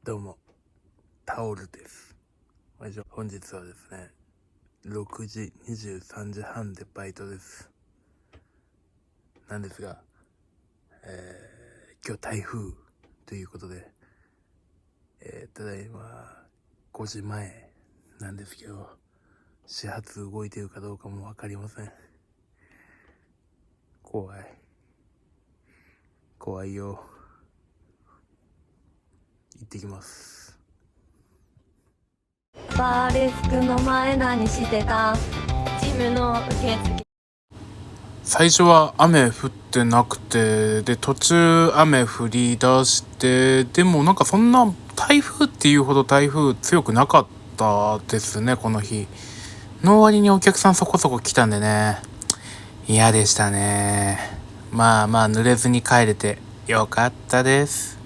どうも、タオルです。本日はですね、6時、23時半でバイトです。なんですが、今日台風ということで、ただいま5時前なんですけど、始発動いてるかどうかもわかりません。怖いよ。行ってきます。バーレスクの前何してた？ジムの受付。最初は雨降ってなくて、で途中雨降り出して、でもなんかそんな台風っていうほど台風強くなかったですね、この日の割にお客さんそこそこ来たんでね、嫌でしたね。まあ濡れずに帰れてよかったです。